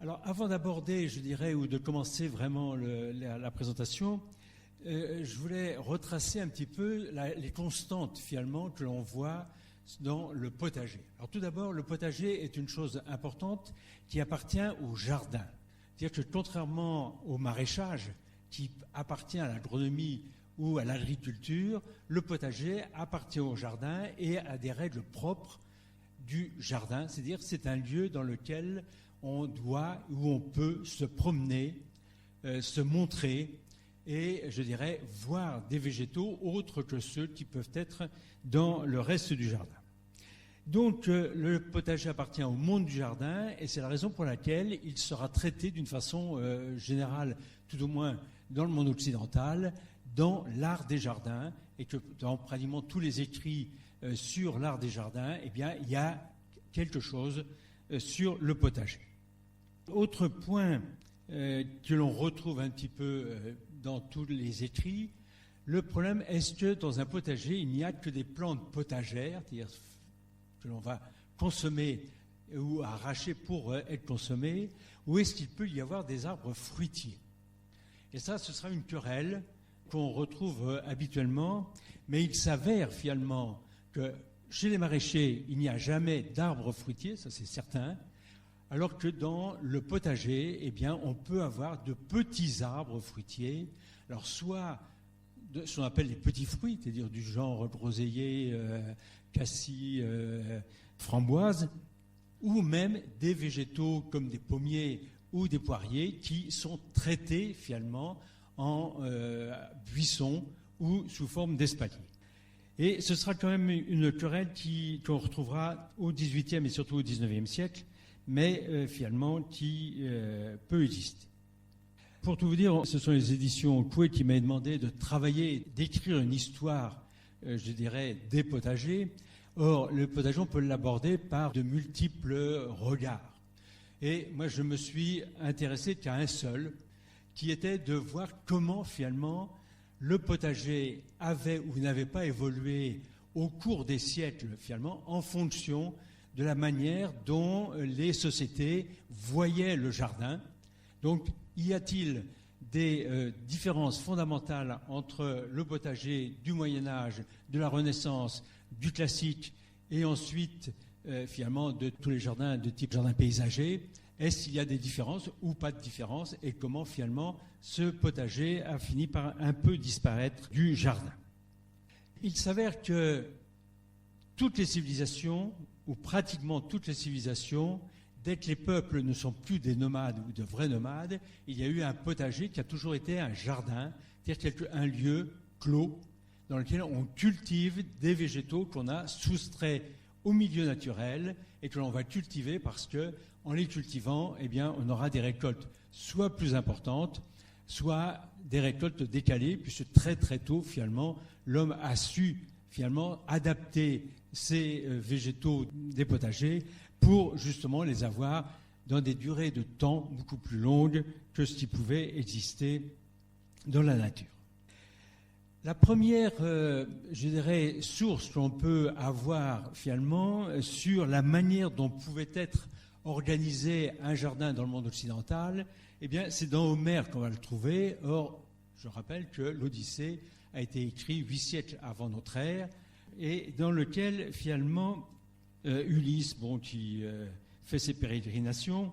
Alors, avant d'aborder, je dirais, ou de commencer vraiment la présentation, je voulais retracer un petit peu les constantes, finalement, que l'on voit dans le potager. Alors, tout d'abord, le potager est une chose importante qui appartient au jardin. C'est-à-dire que, contrairement au maraîchage, qui appartient à l'agronomie ou à l'agriculture, le potager appartient au jardin et à des règles propres du jardin. C'est-à-dire que c'est un lieu dans lequel on doit ou on peut se promener, se montrer et, je dirais, voir des végétaux autres que ceux qui peuvent être dans le reste du jardin. Donc, le potager appartient au monde du jardin et c'est la raison pour laquelle il sera traité d'une façon générale, tout au moins dans le monde occidental, dans l'art des jardins, et que dans pratiquement tous les écrits sur l'art des jardins, eh bien, il y a quelque chose sur le potager. Autre point que l'on retrouve un petit peu dans tous les écrits, le problème est-ce que dans un potager, il n'y a que des plantes potagères, c'est-à-dire que l'on va consommer ou arracher pour être consommé, ou est-ce qu'il peut y avoir des arbres fruitiers? Et ça, ce sera une querelle qu'on retrouve habituellement, mais il s'avère finalement que chez les maraîchers, il n'y a jamais d'arbres fruitiers, ça c'est certain, alors que dans le potager, eh bien, on peut avoir de petits arbres fruitiers, alors soit ce qu'on appelle les petits fruits, c'est-à-dire du genre groseillier, cassis, framboise, ou même des végétaux comme des pommiers ou des poiriers qui sont traités finalement en buissons ou sous forme d'espaliers. Et ce sera quand même une querelle qu'on retrouvera au XVIIIe et surtout au XIXe siècle, mais finalement qui peut exister. Pour tout vous dire, ce sont les éditions Coué qui m'avaient demandé de travailler, d'écrire une histoire, je dirais, des potagers. Or, le potager, on peut l'aborder par de multiples regards. Et moi, je me suis intéressé qu'à un seul, qui était de voir comment, finalement, le potager avait ou n'avait pas évolué au cours des siècles, finalement, en fonction de la manière dont les sociétés voyaient le jardin. Donc, y a-t-il des différences fondamentales entre le potager du Moyen-Âge, de la Renaissance, du classique et ensuite, finalement, de tous les jardins de type jardin paysager? Est-ce qu'il y a des différences ou pas de différences? Et comment, finalement, ce potager a fini par un peu disparaître du jardin? Il s'avère que toutes les civilisations, ou pratiquement toutes les civilisations, dès que les peuples ne sont plus des nomades ou de vrais nomades, il y a eu un potager qui a toujours été un jardin, c'est-à-dire un lieu clos dans lequel on cultive des végétaux qu'on a soustraits au milieu naturel et que l'on va cultiver parce que, en les cultivant, eh bien, on aura des récoltes soit plus importantes, soit des récoltes décalées, puisque très très tôt, finalement, l'homme a su finalement adapter ces végétaux des potagers pour justement les avoir dans des durées de temps beaucoup plus longues que ce qui pouvait exister dans la nature. La première, je dirais, source qu'on peut avoir finalement sur la manière dont pouvait être organisé un jardin dans le monde occidental, eh bien, c'est dans Homère qu'on va le trouver. Or, je rappelle que l'Odyssée a été écrite 8 siècles avant notre ère et dans lequel finalement Ulysse, qui fait ses pérégrinations,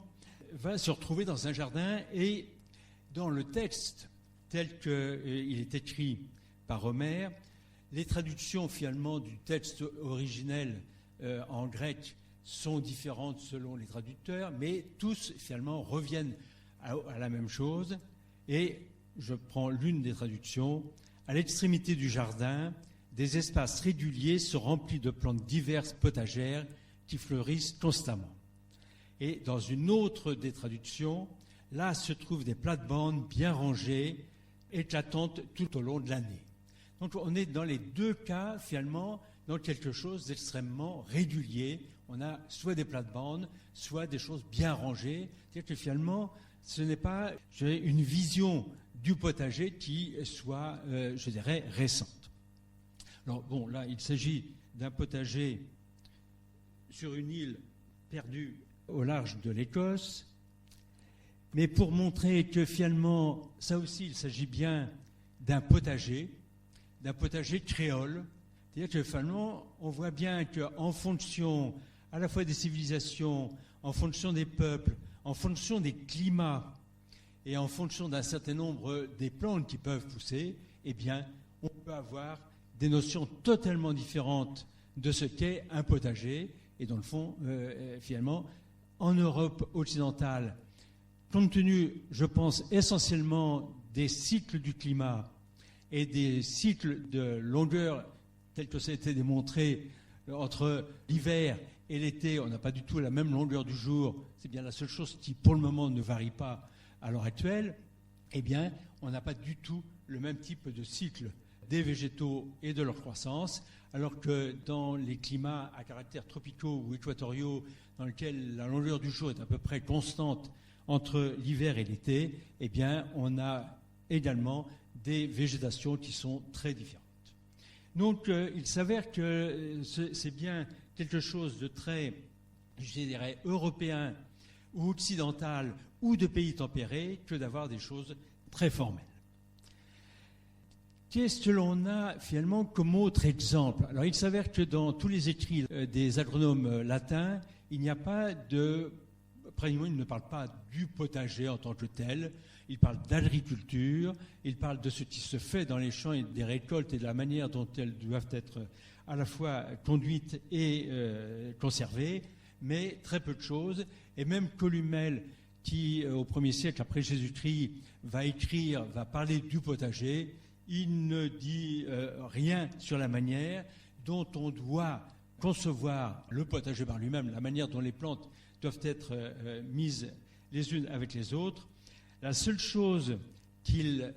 va se retrouver dans un jardin et dans le texte tel qu'il est écrit par Homère, les traductions finalement du texte originel en grec sont différentes selon les traducteurs, mais tous finalement reviennent à la même chose. Et je prends l'une des traductions. À l'extrémité du jardin, des espaces réguliers sont remplis de plantes diverses potagères qui fleurissent constamment. Et dans une autre des traductions, là se trouvent des plates-bandes bien rangées, éclatantes tout au long de l'année. Donc on est dans les deux cas, finalement, dans quelque chose d'extrêmement régulier. On a soit des plates-bandes, soit des choses bien rangées. C'est-à-dire que finalement, ce n'est pas une vision du potager qui soit, je dirais, récente. Alors bon, là, il s'agit d'un potager sur une île perdue au large de l'Écosse. mais pour montrer que finalement, ça aussi, il s'agit bien d'un potager créole. C'est-à-dire que finalement, on voit bien qu'en fonction à la fois des civilisations, en fonction des peuples, en fonction des climats et en fonction d'un certain nombre des plantes qui peuvent pousser, eh bien, on peut avoir des notions totalement différentes de ce qu'est un potager. Et dans le fond, finalement, en Europe occidentale, compte tenu, je pense, essentiellement des cycles du climat et des cycles de longueur tels que ça a été démontré entre l'hiver et l'été, on n'a pas du tout la même longueur du jour, c'est bien la seule chose qui, pour le moment, ne varie pas à l'heure actuelle, eh bien, on n'a pas du tout le même type de cycle des végétaux et de leur croissance, alors que dans les climats à caractère tropicaux ou équatoriaux, dans lesquels la longueur du jour est à peu près constante entre l'hiver et l'été, eh bien, on a également des végétations qui sont très différentes. Donc, il s'avère que c'est bien quelque chose de très, je dirais, européen ou occidental ou de pays tempérés que d'avoir des choses très formelles. Qu'est-ce que l'on a finalement comme autre exemple? Alors, il s'avère que dans tous les écrits des agronomes latins, il n'y a pas de... Pratiquement, ils ne parlent pas du potager en tant que tel. Ils parlent d'agriculture, ils parlent de ce qui se fait dans les champs et des récoltes et de la manière dont elles doivent être à la fois conduites et conservées, mais très peu de choses. Et même Columelle, qui au 1er siècle après Jésus-Christ va parler du potager, il ne dit rien sur la manière dont on doit concevoir le potager par lui-même, la manière dont les plantes doivent être mises les unes avec les autres. La seule chose qu'il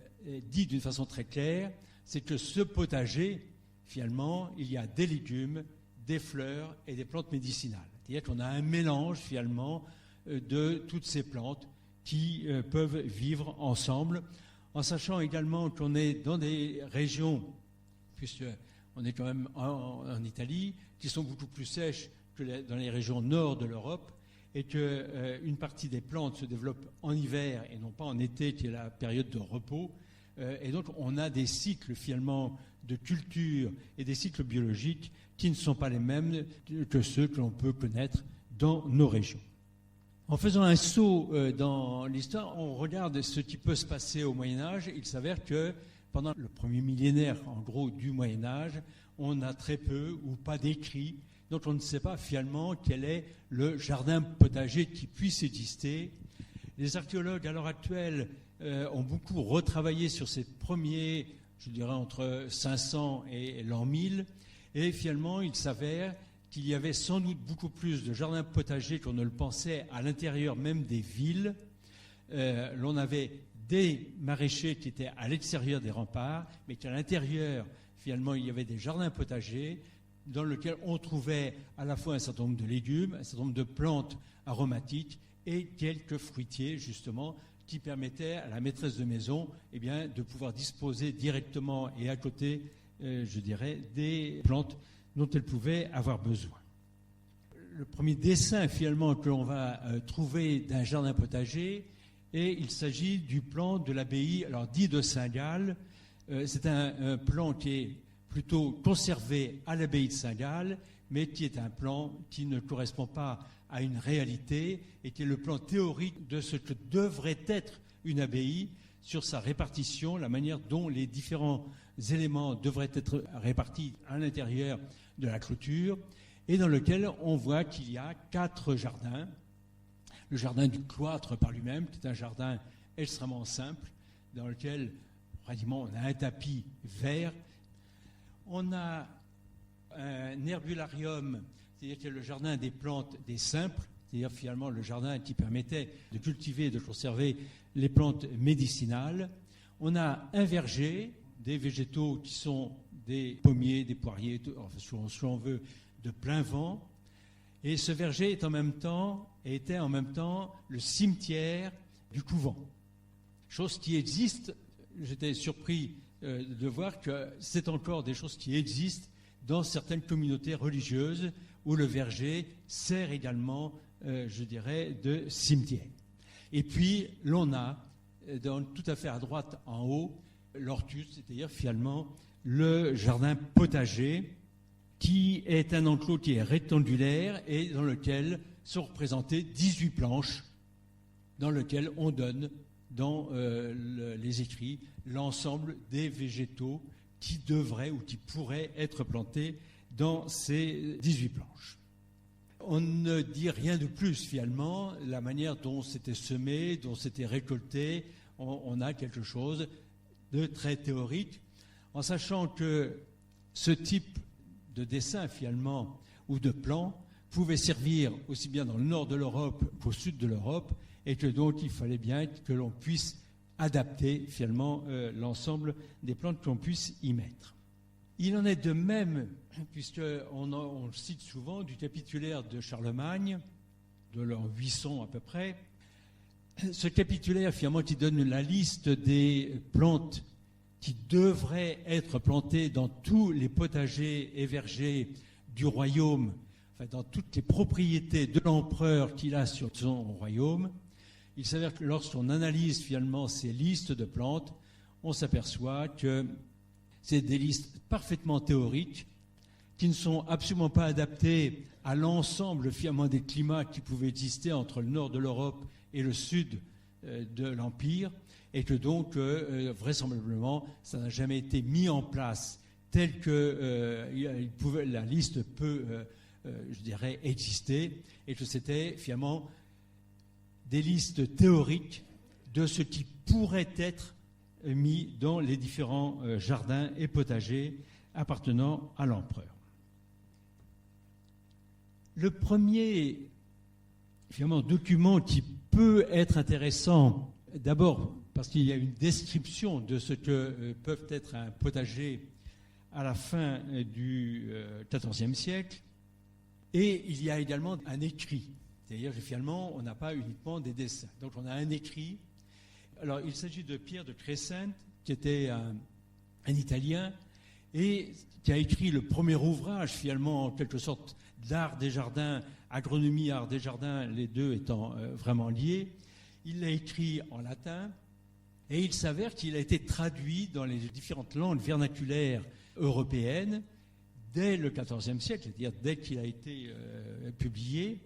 dit d'une façon très claire, c'est que ce potager, finalement, il y a des légumes, des fleurs et des plantes médicinales. C'est-à-dire qu'on a un mélange, finalement, de toutes ces plantes qui peuvent vivre ensemble, en sachant également qu'on est dans des régions, puisqu'on est quand même en Italie, qui sont beaucoup plus sèches que dans les régions nord de l'Europe, et qu'une partie des plantes se développe en hiver et non pas en été, qui est la période de repos. Et donc, on a des cycles, finalement, de culture et des cycles biologiques qui ne sont pas les mêmes que ceux que l'on peut connaître dans nos régions. En faisant un saut dans l'histoire, on regarde ce qui peut se passer au Moyen-Âge. Il s'avère que pendant le premier millénaire, en gros, du Moyen-Âge, on a très peu ou pas d'écrits. Donc on ne sait pas finalement quel est le jardin potager qui puisse exister. Les archéologues à l'heure actuelle ont beaucoup retravaillé sur ces premiers, je dirais entre 500 et l'an 1000, et finalement il s'avère qu'il y avait sans doute beaucoup plus de jardins potagers qu'on ne le pensait à l'intérieur même des villes. L'on avait des maraîchers qui étaient à l'extérieur des remparts, mais qu'à l'intérieur, finalement, il y avait des jardins potagers dans lesquels on trouvait à la fois un certain nombre de légumes, un certain nombre de plantes aromatiques et quelques fruitiers, justement, qui permettaient à la maîtresse de maison de pouvoir disposer directement et à côté, je dirais, des plantes dont elle pouvait avoir besoin. Le premier dessin, finalement, que l'on va trouver d'un jardin potager, et il s'agit du plan de l'abbaye, alors dit de Saint-Gall. C'est un plan qui est plutôt conservé à l'abbaye de Saint-Gall, mais qui est un plan qui ne correspond pas à une réalité et qui est le plan théorique de ce que devrait être une abbaye sur sa répartition, la manière dont les différents éléments devraient être répartis à l'intérieur de la clôture, et dans lequel on voit qu'il y a 4 jardins. Le jardin du cloître par lui-même, qui est un jardin extrêmement simple, dans lequel pratiquement on a un tapis vert. On a un herbularium, c'est-à-dire qu'il y a le jardin des plantes des simples, c'est-à-dire finalement le jardin qui permettait de cultiver et de conserver les plantes médicinales. On a un verger, des végétaux qui sont des pommiers, des poiriers, si on veut, de plein vent. Et ce verger était en même temps le cimetière du couvent. Chose qui existe, j'étais surpris de voir que c'est encore des choses qui existent dans certaines communautés religieuses où le verger sert également, je dirais, de cimetière. Et puis, l'on a, tout à fait à droite en haut, l'ortus, c'est-à-dire finalement le jardin potager, qui est un enclos qui est rectangulaire et dans lequel sont représentées 18 planches, dans lesquelles on donne dans les écrits l'ensemble des végétaux qui devraient ou qui pourraient être plantés dans ces 18 planches. On ne dit rien de plus finalement, la manière dont c'était semé, dont c'était récolté, on a quelque chose de très théorique, en sachant que ce type de dessin finalement ou de plan pouvait servir aussi bien dans le nord de l'Europe qu'au sud de l'Europe, et que donc il fallait bien que l'on puisse adapter finalement l'ensemble des plantes que l'on puisse y mettre. Il en est de même, puisqu'on le cite souvent, du capitulaire de Charlemagne, de l'an 800 à peu près. Ce capitulaire, finalement, qui donne la liste des plantes qui devraient être plantées dans tous les potagers et vergers du royaume, enfin dans toutes les propriétés de l'empereur qu'il a sur son royaume. Il s'avère que lorsqu'on analyse finalement ces listes de plantes, on s'aperçoit que c'est des listes parfaitement théoriques qui ne sont absolument pas adaptées à l'ensemble finalement des climats qui pouvaient exister entre le nord de l'Europe et le sud de l'Empire, et que donc vraisemblablement ça n'a jamais été mis en place tel que la liste peut, je dirais, exister, et que c'était finalement des listes théoriques de ce qui pourrait être mis dans les différents jardins et potagers appartenant à l'empereur. Le premier finalement document qui peut être intéressant, d'abord parce qu'il y a une description de ce que peuvent être un potager à la fin du XIVe siècle, et il y a également un écrit. C'est-à-dire que finalement, on n'a pas uniquement des dessins. Donc on a un écrit. Alors il s'agit de Pierre de Crescent, qui était un Italien, et qui a écrit le premier ouvrage, finalement, en quelque sorte, d'art des jardins, agronomie, art des jardins, les deux étant vraiment liés. Il l'a écrit en latin, et il s'avère qu'il a été traduit dans les différentes langues vernaculaires européennes dès le XIVe siècle, c'est-à-dire dès qu'il a été publié,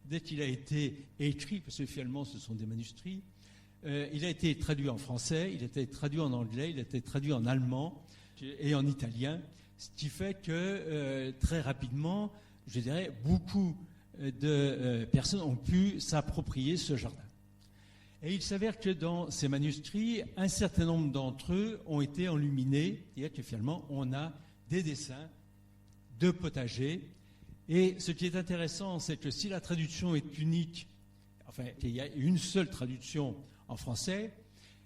dès qu'il a été écrit, parce que finalement ce sont des manuscrits. Il a été traduit en français, il a été traduit en anglais, il a été traduit en allemand et en italien, ce qui fait que très rapidement, je dirais, beaucoup de personnes ont pu s'approprier ce jardin. Et il s'avère que dans ces manuscrits, un certain nombre d'entre eux ont été enluminés, c'est-à-dire que finalement on a des dessins de potagers. Et ce qui est intéressant, c'est que si la traduction est unique, enfin il y a une seule traduction en français,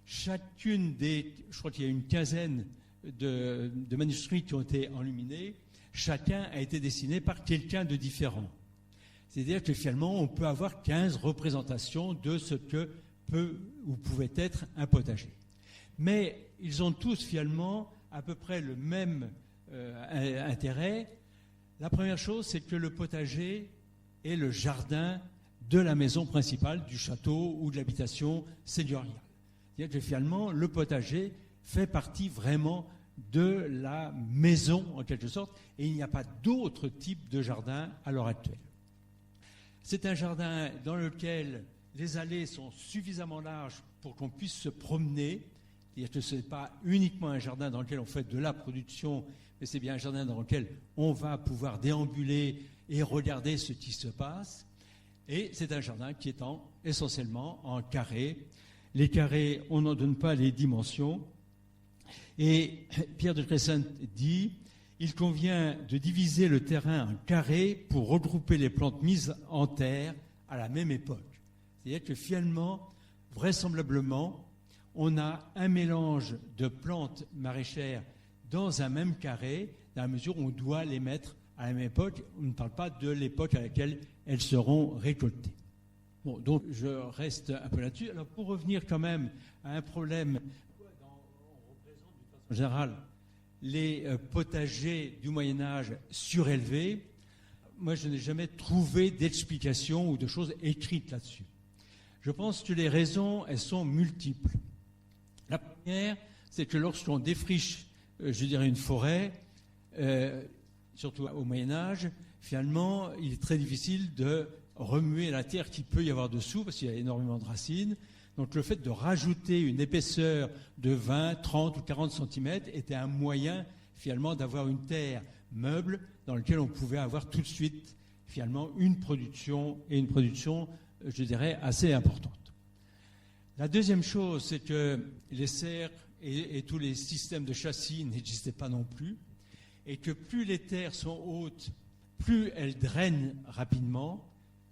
chacune des, je crois qu'il y a une quinzaine de manuscrits qui ont été enluminés, chacun a été dessiné par quelqu'un de différent. C'est-à-dire que finalement, on peut avoir 15 représentations de ce que peut ou pouvait être un potager. Mais ils ont tous finalement à peu près le même intérêt. La première chose, c'est que le potager est le jardin de la maison principale, du château ou de l'habitation seigneuriale. C'est-à-dire que finalement, le potager fait partie vraiment de la maison, en quelque sorte, et il n'y a pas d'autre type de jardin à l'heure actuelle. C'est un jardin dans lequel les allées sont suffisamment larges pour qu'on puisse se promener, c'est-à-dire que ce n'est pas uniquement un jardin dans lequel on fait de la production, mais c'est bien un jardin dans lequel on va pouvoir déambuler et regarder ce qui se passe. Et c'est un jardin qui est essentiellement en carré. Les carrés, on n'en donne pas les dimensions. Et Pierre de Crescent dit « Il convient de diviser le terrain en carrés pour regrouper les plantes mises en terre à la même époque. » C'est-à-dire que finalement, vraisemblablement, on a un mélange de plantes maraîchères dans un même carré, dans la mesure où on doit les mettre à la même époque. On ne parle pas de l'époque à laquelle elles seront récoltées. Bon, donc je reste un peu là-dessus. Alors pour revenir quand même à un problème, on représente d'une façon générale les potagers du Moyen-Âge surélevés. Moi, je n'ai jamais trouvé d'explication ou de choses écrites là-dessus. Je pense que les raisons, elles sont multiples. La première, c'est que lorsqu'on défriche, je dirais, une forêt, surtout au Moyen-Âge, finalement, il est très difficile de remuer la terre qu'il peut y avoir dessous, parce qu'il y a énormément de racines. Donc le fait de rajouter une épaisseur de 20, 30 ou 40 cm était un moyen, finalement, d'avoir une terre meuble dans laquelle on pouvait avoir tout de suite, finalement, une production, je dirais, assez importante. La deuxième chose, c'est que les serres et tous les systèmes de châssis n'existaient pas non plus, et que plus les terres sont hautes, plus elles drainent rapidement.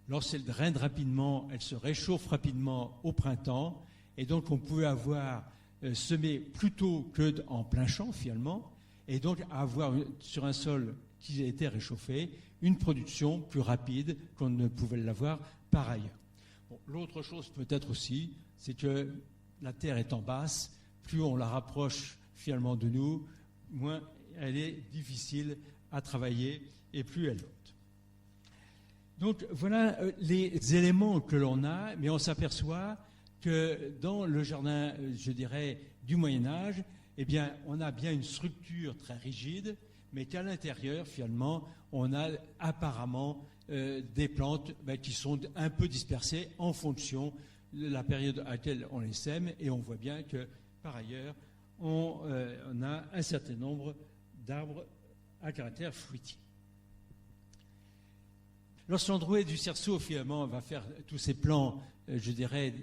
Lorsqu'elles drainent rapidement, elles se réchauffent rapidement au printemps, et donc on pouvait avoir semé plus tôt qu'en plein champ finalement, et donc avoir sur un sol qui a été réchauffé une production plus rapide qu'on ne pouvait l'avoir par ailleurs. Bon, l'autre chose peut-être aussi, c'est que la terre étant basse, plus on la rapproche finalement de nous, moins elle est difficile à travailler et plus elle est haute. Donc voilà les éléments que l'on a, mais on s'aperçoit que dans le jardin, je dirais, du Moyen-Âge, eh bien, on a bien une structure très rigide, mais qu'à l'intérieur, finalement, on a apparemment des plantes qui sont un peu dispersées en fonction de la période à laquelle on les sème, et on voit bien que, par ailleurs, on a un certain nombre d'arbres à caractère fruitier. Lorsqu'Androuet du Cerceau, finalement, va faire tous ces plans, je dirais,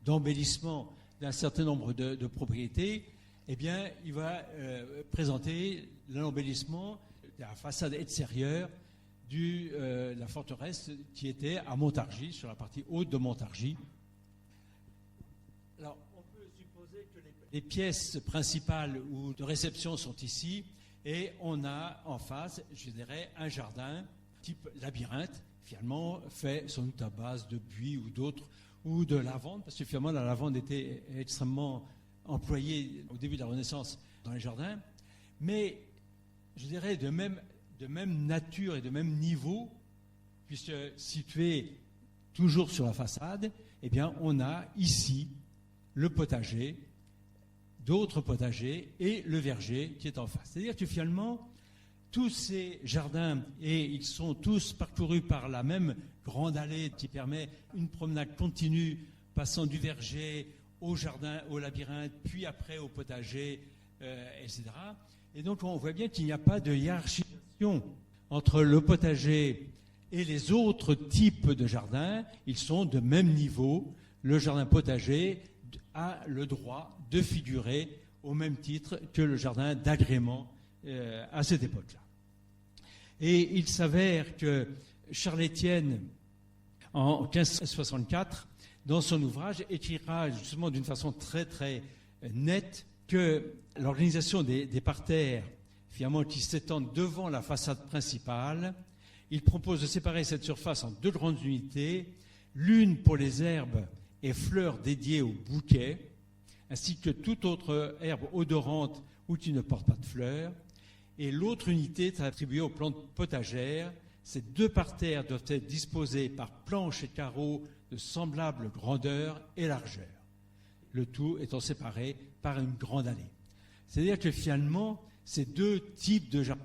d'embellissement d'un certain nombre de propriétés, eh bien, il va présenter l'embellissement de la façade extérieure de la forteresse qui était à Montargis, sur la partie haute de Montargis. Alors, on peut supposer que les pièces principales ou de réception sont ici, et on a en face, je dirais, un jardin type labyrinthe, finalement fait sans doute à base de buis ou d'autres, ou de lavande, parce que finalement la lavande était extrêmement employée au début de la Renaissance dans les jardins, mais je dirais de même nature et de même niveau, puisque situé toujours sur la façade, eh bien on a ici le potager, d'autres potagers et le verger qui est en face. C'est-à-dire que finalement, tous ces jardins, et ils sont tous parcourus par la même grande allée qui permet une promenade continue, passant du verger au jardin, au labyrinthe, puis après au potager, etc. Et donc on voit bien qu'il n'y a pas de hiérarchisation entre le potager et les autres types de jardins. Ils sont de même niveau. Le jardin potager a le droit de figurer au même titre que le jardin d'agrément à cette époque-là. Et il s'avère que Charles Étienne, en 1564, dans son ouvrage, écrira justement d'une façon très très nette que l'organisation des parterres, finalement, qui s'étendent devant la façade principale, il propose de séparer cette surface en deux grandes unités, l'une pour les herbes et fleurs dédiées aux bouquets, ainsi que toute autre herbe odorante ou qui ne porte pas de fleurs, et l'autre unité est attribuée aux plantes potagères. Ces deux parterres doivent être disposés par planches et carreaux de semblable grandeur et largeur, le tout étant séparé par une grande allée. C'est-à-dire que finalement, ces deux types de jardins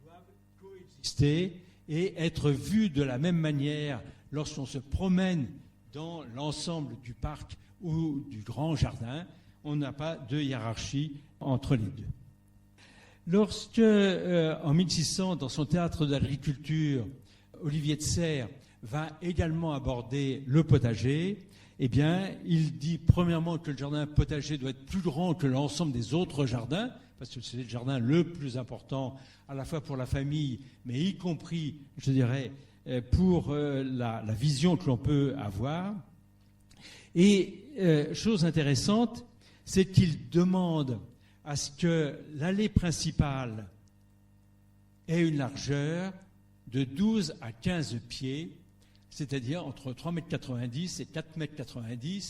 doivent coexister et être vus de la même manière lorsqu'on se promène dans l'ensemble du parc ou du grand jardin. On n'a pas de hiérarchie entre les deux. Lorsque, en 1600, dans son théâtre d'agriculture, Olivier de Serres va également aborder le potager, eh bien, il dit premièrement que le jardin potager doit être plus grand que l'ensemble des autres jardins, parce que c'est le jardin le plus important, à la fois pour la famille, mais y compris, je dirais, pour la vision que l'on peut avoir. Et chose intéressante, c'est qu'il demande à ce que l'allée principale ait une largeur de 12 à 15 pieds, c'est-à-dire entre 3,90 m et 4,90 m.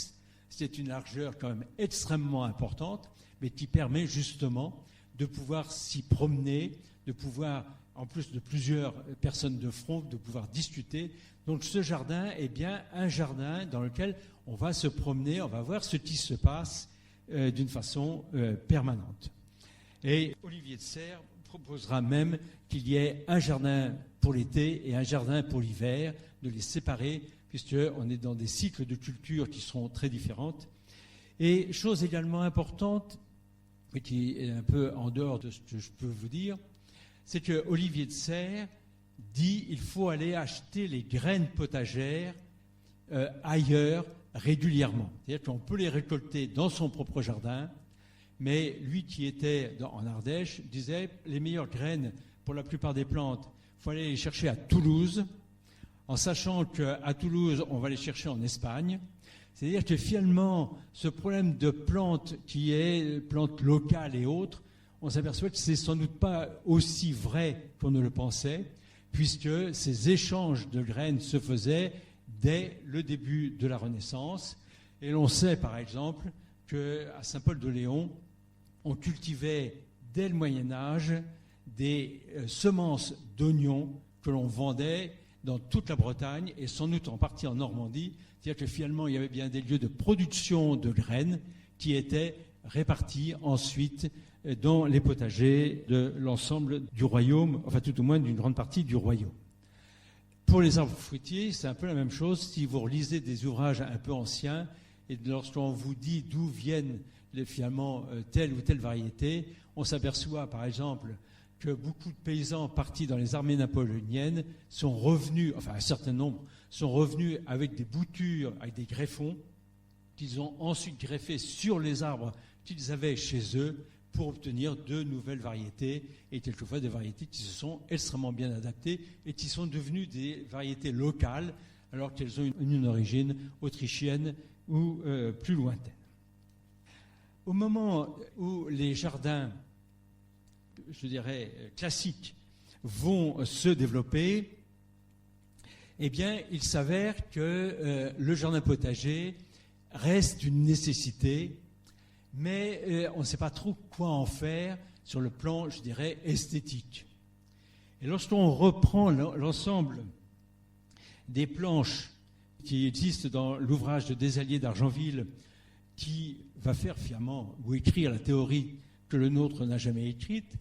C'est une largeur quand même extrêmement importante, mais qui permet justement de pouvoir s'y promener, de pouvoir en plus de plusieurs personnes de front, de pouvoir discuter. Donc ce jardin est bien un jardin dans lequel on va se promener, on va voir ce qui se passe d'une façon permanente. Et Olivier de Serres proposera même qu'il y ait un jardin pour l'été et un jardin pour l'hiver, de les séparer, puisqu'on est dans des cycles de culture qui seront très différentes. Et chose également importante, mais qui est un peu en dehors de ce que je peux vous dire, c'est que Olivier de Serres dit qu'il faut aller acheter les graines potagères ailleurs régulièrement. C'est-à-dire qu'on peut les récolter dans son propre jardin, mais lui qui était en Ardèche disait les meilleures graines pour la plupart des plantes, il faut aller les chercher à Toulouse, en sachant qu'à Toulouse, on va les chercher en Espagne. C'est-à-dire que finalement, ce problème de plantes qui est plantes locales et autres, on s'aperçoit que c'est sans doute pas aussi vrai qu'on ne le pensait, puisque ces échanges de graines se faisaient dès le début de la Renaissance. Et l'on sait par exemple qu'à Saint-Paul-de-Léon, on cultivait dès le Moyen-Âge des semences d'oignons que l'on vendait dans toute la Bretagne et sans doute en partie en Normandie. C'est-à-dire que finalement, il y avait bien des lieux de production de graines qui étaient répartis ensuite dans les potagers de l'ensemble du royaume, enfin tout au moins d'une grande partie du royaume. Pour les arbres fruitiers, c'est un peu la même chose. Si vous relisez des ouvrages un peu anciens, et lorsqu'on vous dit d'où viennent finalement telle ou telle variété, on s'aperçoit par exemple que beaucoup de paysans partis dans les armées napoléoniennes sont revenus, enfin un certain nombre, sont revenus avec des boutures, avec des greffons, qu'ils ont ensuite greffés sur les arbres qu'ils avaient chez eux pour obtenir de nouvelles variétés, et quelquefois des variétés qui se sont extrêmement bien adaptées et qui sont devenues des variétés locales, alors qu'elles ont une origine autrichienne ou plus lointaine. Au moment où les jardins, je dirais, classiques vont se développer, eh bien, il s'avère que le jardin potager reste une nécessité, mais on ne sait pas trop quoi en faire sur le plan, je dirais, esthétique. Et lorsqu'on reprend l'ensemble des planches qui existent dans l'ouvrage de Desalliés d'Argenville, qui va faire finalement, ou écrire la théorie que le nôtre n'a jamais écrite,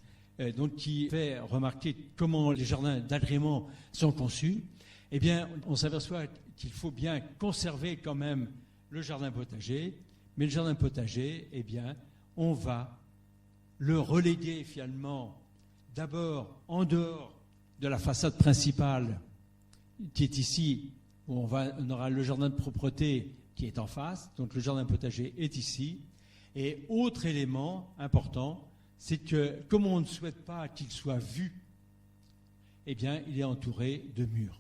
donc qui fait remarquer comment les jardins d'agrément sont conçus, eh bien, on s'aperçoit qu'il faut bien conserver quand même le jardin potager, mais le jardin potager, eh bien, on va le reléguer finalement d'abord en dehors de la façade principale qui est ici, où on aura le jardin de propreté qui est en face, donc le jardin potager est ici. Et autre élément important, c'est que comme on ne souhaite pas qu'il soit vu, eh bien, il est entouré de murs.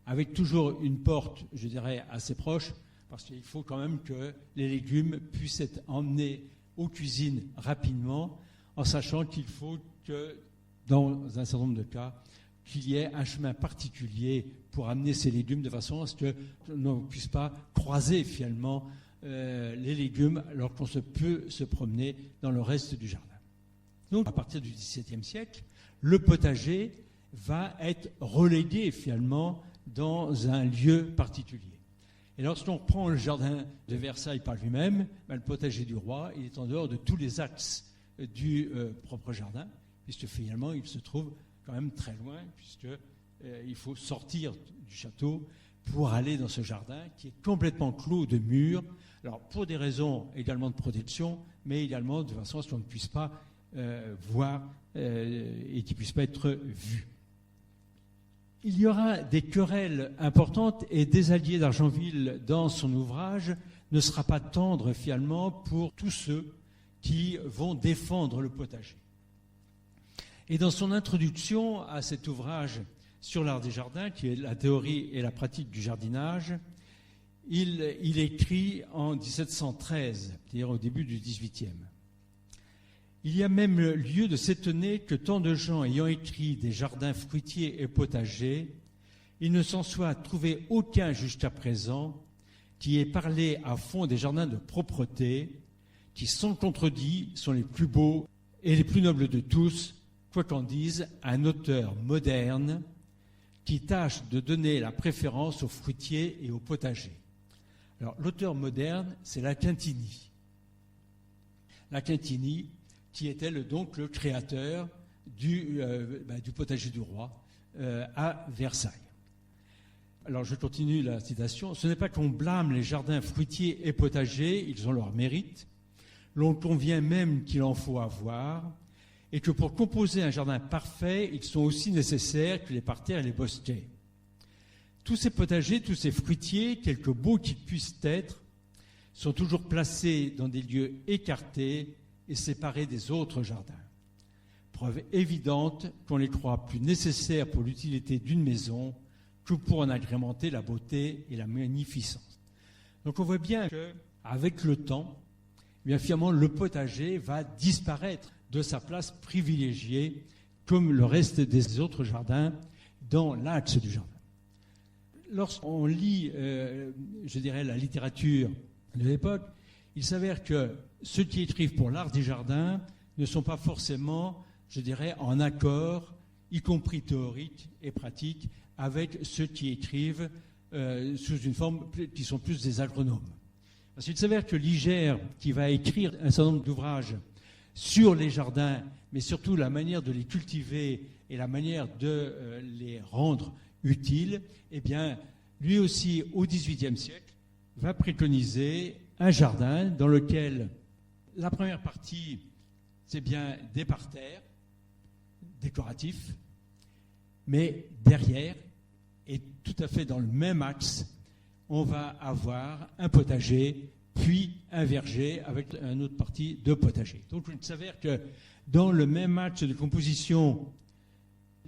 Avec toujours une porte, je dirais, assez proche, parce qu'il faut quand même que les légumes puissent être emmenés aux cuisines rapidement, en sachant qu'il faut que, dans un certain nombre de cas, qu'il y ait un chemin particulier pour amener ces légumes de façon à ce qu'on ne puisse pas croiser finalement les légumes alors qu'on peut se promener dans le reste du jardin. Donc, à partir du XVIIe siècle, le potager va être relégué finalement dans un lieu particulier. Et lorsqu'on prend le jardin de Versailles par lui-même, le potager du roi, il est en dehors de tous les axes du propre jardin, puisque finalement il se trouve quand même très loin, puisqu'il faut sortir du château pour aller dans ce jardin qui est complètement clos de murs, alors pour des raisons également de protection, mais également de façon à ce qu'on ne puisse pas voir et qu'il ne puisse pas être vu. Il y aura des querelles importantes et Desalliés d'Argenville, dans son ouvrage, ne sera pas tendre finalement pour tous ceux qui vont défendre le potager. Et dans son introduction à cet ouvrage sur l'art des jardins, qui est la théorie et la pratique du jardinage, il écrit en 1713, c'est-à-dire au début du XVIIIe. Il y a même lieu de s'étonner que tant de gens ayant écrit des jardins fruitiers et potagers, il ne s'en soit trouvé aucun jusqu'à présent qui ait parlé à fond des jardins de propreté, qui sans contredit sont les plus beaux et les plus nobles de tous, quoi qu'en dise un auteur moderne qui tâche de donner la préférence aux fruitiers et aux potagers. Alors, l'auteur moderne, c'est La Quintini. La Quintini, qui était donc le créateur du potager du roi à Versailles. Alors, je continue la citation. « Ce n'est pas qu'on blâme les jardins fruitiers et potagers, ils ont leur mérite. L'on convient même qu'il en faut avoir, et que pour composer un jardin parfait, ils sont aussi nécessaires que les parterres et les bosquets. Tous ces potagers, tous ces fruitiers, quelque beaux qu'ils puissent être, sont toujours placés dans des lieux écartés et séparés des autres jardins. Preuve évidente qu'on les croit plus nécessaires pour l'utilité d'une maison que pour en agrémenter la beauté et la magnificence. » Donc on voit bien qu'avec le temps, eh bien finalement le potager va disparaître de sa place privilégiée comme le reste des autres jardins dans l'axe du jardin. Lorsqu'on lit, la littérature de l'époque, il s'avère que ceux qui écrivent pour l'art des jardins ne sont pas forcément, en accord, y compris théorique et pratique, avec ceux qui écrivent sous une forme qui sont plus des agronomes. Parce qu'il s'avère que Liger, qui va écrire un certain nombre d'ouvrages sur les jardins, mais surtout la manière de les cultiver et la manière de les rendre utiles, eh bien, lui aussi, au XVIIIe siècle, va préconiser un jardin dans lequel la première partie, c'est bien des parterres décoratifs, mais derrière, et tout à fait dans le même axe, on va avoir un potager, puis un verger avec une autre partie de potager. Donc il s'avère que dans le même axe de composition,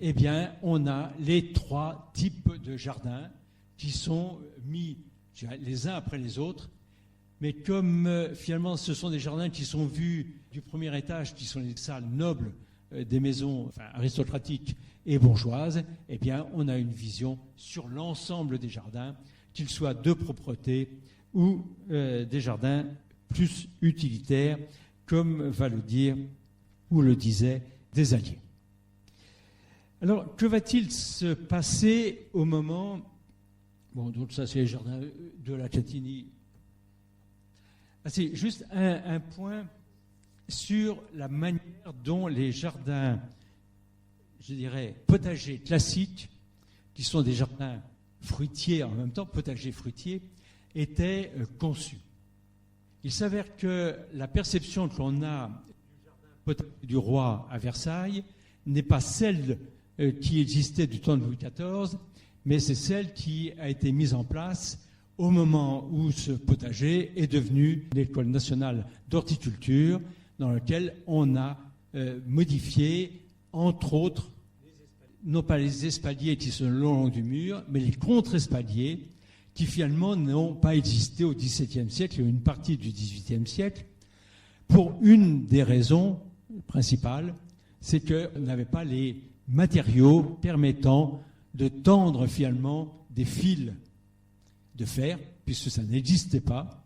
eh bien, on a les trois types de jardins qui sont mis les uns après les autres. Mais comme finalement ce sont des jardins qui sont vus du premier étage, qui sont les salles nobles des maisons aristocratiques et bourgeoises, eh bien, on a une vision sur l'ensemble des jardins, qu'ils soient de propreté ou des jardins plus utilitaires, comme va le dire ou le disait des Alliés. Alors, que va-t-il se passer au moment... Bon, donc ça, c'est les jardins de la Quintini. C'est juste un point sur la manière dont les jardins, potagers classiques, qui sont des jardins fruitiers en même temps, potagers fruitiers, étaient conçus. Il s'avère que la perception que l'on a du jardin potager du roi à Versailles n'est pas celle qui existait du temps de Louis XIV, mais c'est celle qui a été mise en place au moment où ce potager est devenu l'École nationale d'horticulture, dans laquelle on a modifié, entre autres, non pas les espaliers qui sont le long du mur, mais les contre-espaliers qui finalement n'ont pas existé au XVIIe siècle et une partie du XVIIIe siècle, pour une des raisons principales, c'est qu'on n'avait pas les matériaux permettant de tendre finalement des fils de fer, puisque ça n'existait pas.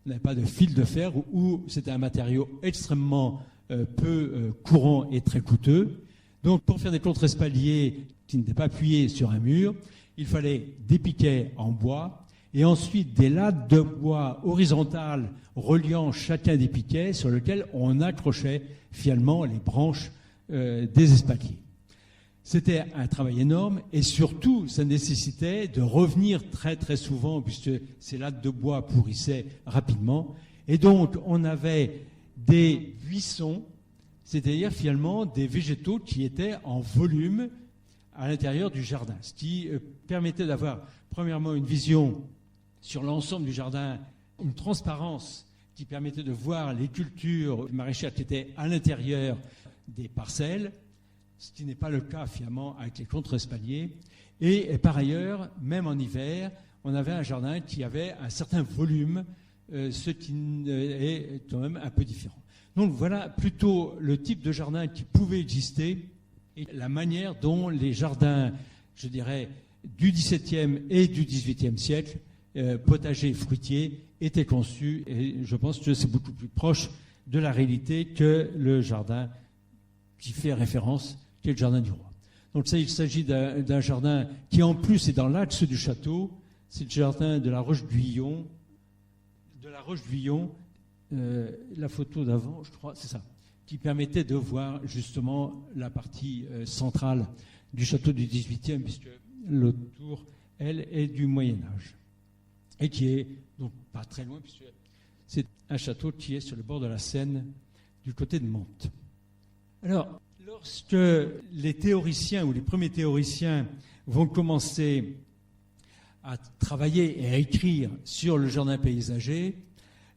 On n'avait pas de fil de fer, ou c'était un matériau extrêmement peu courant et très coûteux. Donc pour faire des contre-espaliers qui n'étaient pas appuyés sur un mur, il fallait des piquets en bois et ensuite des lattes de bois horizontales reliant chacun des piquets sur lesquels on accrochait finalement les branches des espaliers. C'était un travail énorme et surtout, ça nécessitait de revenir très très souvent puisque ces lattes de bois pourrissaient rapidement. Et donc, on avait des buissons, c'est-à-dire finalement des végétaux qui étaient en volume à l'intérieur du jardin, ce qui permettait d'avoir premièrement une vision sur l'ensemble du jardin, une transparence qui permettait de voir les cultures maraîchères qui étaient à l'intérieur des parcelles, ce qui n'est pas le cas finalement avec les contre-espaliers. Et par ailleurs, même en hiver, on avait un jardin qui avait un certain volume, ce qui est quand même un peu différent. Donc voilà plutôt le type de jardin qui pouvait exister et la manière dont les jardins, je dirais, du XVIIe et du XVIIIe siècle, potagers et fruitiers, étaient conçus. Et je pense que c'est beaucoup plus proche de la réalité que le jardin qui fait référence, qui est le jardin du roi. Donc ça, il s'agit d'un jardin qui en plus est dans l'axe du château. C'est le jardin de la Roche-Guyon. La photo d'avant, je crois, c'est ça, qui permettait de voir justement la partie centrale du château du XVIIIe, puisque l'autre tour, elle, est du Moyen-Âge. Et qui est donc pas très loin, puisque c'est un château qui est sur le bord de la Seine, du côté de Mantes. Alors, lorsque les théoriciens ou les premiers théoriciens vont commencer à travailler et à écrire sur le jardin paysager,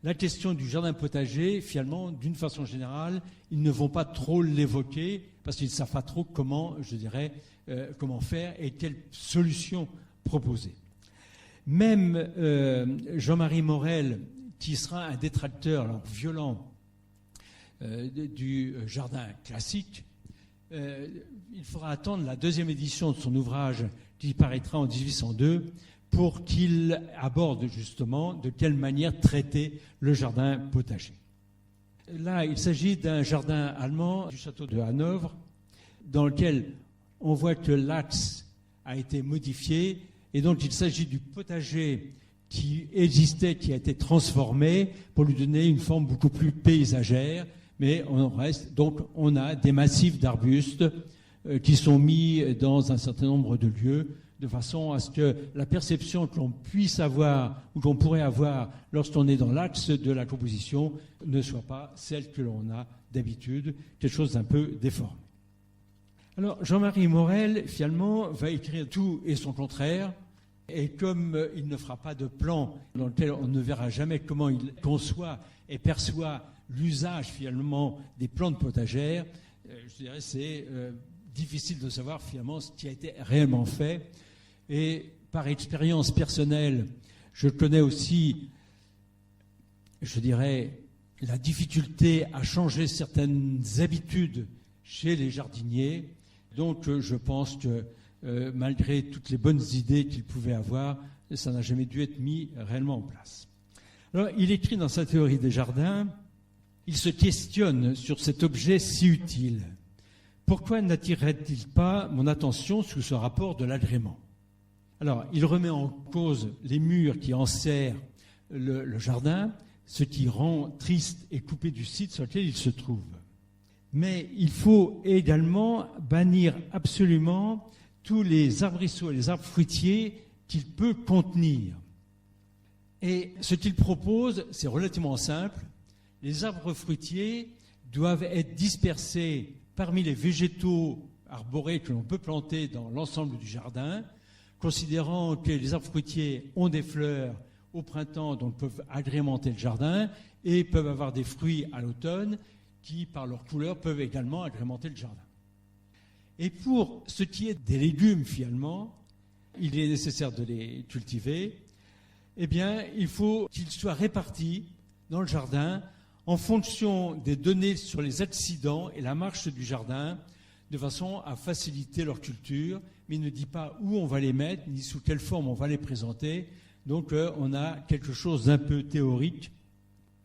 la question du jardin potager, finalement, d'une façon générale, ils ne vont pas trop l'évoquer parce qu'ils ne savent pas trop comment, comment faire et quelle solution proposer. Même Jean-Marie Morel, qui sera un détracteur alors, violent du jardin classique, il faudra attendre la deuxième édition de son ouvrage qui paraîtra en 1802 pour qu'il aborde justement de quelle manière traiter le jardin potager. Là, il s'agit d'un jardin allemand du château de Hanovre, dans lequel on voit que l'axe a été modifié, et donc il s'agit du potager qui existait, qui a été transformé pour lui donner une forme beaucoup plus paysagère, mais on a des massifs d'arbustes qui sont mis dans un certain nombre de lieux, de façon à ce que la perception que l'on puisse avoir ou qu'on pourrait avoir lorsqu'on est dans l'axe de la composition ne soit pas celle que l'on a d'habitude, quelque chose d'un peu déformé. Alors, Jean-Marie Morel, finalement, va écrire tout et son contraire, et comme il ne fera pas de plan dans lequel on ne verra jamais comment il conçoit et perçoit l'usage, finalement, des plantes potagères, je dirais c'est difficile de savoir, finalement, ce qui a été réellement fait. Et par expérience personnelle, je connais aussi, je dirais, la difficulté à changer certaines habitudes chez les jardiniers. Donc je pense que malgré toutes les bonnes idées qu'il pouvait avoir, ça n'a jamais dû être mis réellement en place. Alors il écrit dans sa théorie des jardins, il se questionne sur cet objet si utile. Pourquoi n'attirerait-il pas mon attention sous ce rapport de l'agrément ? Alors, il remet en cause les murs qui enserrent le jardin, ce qui rend triste et coupé du site sur lequel il se trouve. Mais il faut également bannir absolument tous les arbrisseaux et les arbres fruitiers qu'il peut contenir. Et ce qu'il propose, c'est relativement simple. Les arbres fruitiers doivent être dispersés parmi les végétaux arborés que l'on peut planter dans l'ensemble du jardin, considérant que les arbres fruitiers ont des fleurs au printemps, donc peuvent agrémenter le jardin, et peuvent avoir des fruits à l'automne, qui, par leur couleur, peuvent également agrémenter le jardin. Et pour ce qui est des légumes, finalement, il est nécessaire de les cultiver, eh bien, il faut qu'ils soient répartis dans le jardin en fonction des données sur les accidents et la marche du jardin, de façon à faciliter leur culture, mais il ne dit pas où on va les mettre, ni sous quelle forme on va les présenter. Donc on a quelque chose d'un peu théorique.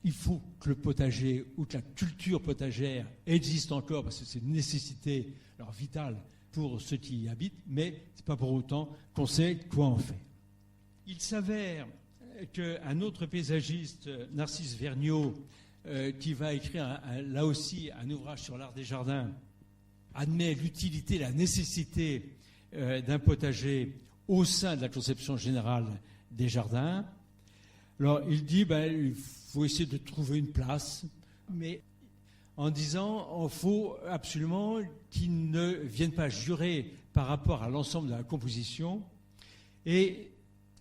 Il faut que le potager ou que la culture potagère existe encore, parce que c'est une nécessité vitale pour ceux qui y habitent, mais ce n'est pas pour autant qu'on sait quoi en faire. Il s'avère qu'un autre paysagiste, Narcisse Vergniaud, qui va écrire là aussi un ouvrage sur l'art des jardins, admet l'utilité, la nécessité d'un potager au sein de la conception générale des jardins. Alors il dit il faut essayer de trouver une place, mais en disant qu'il faut absolument qu'il ne vienne pas jurer par rapport à l'ensemble de la composition. Et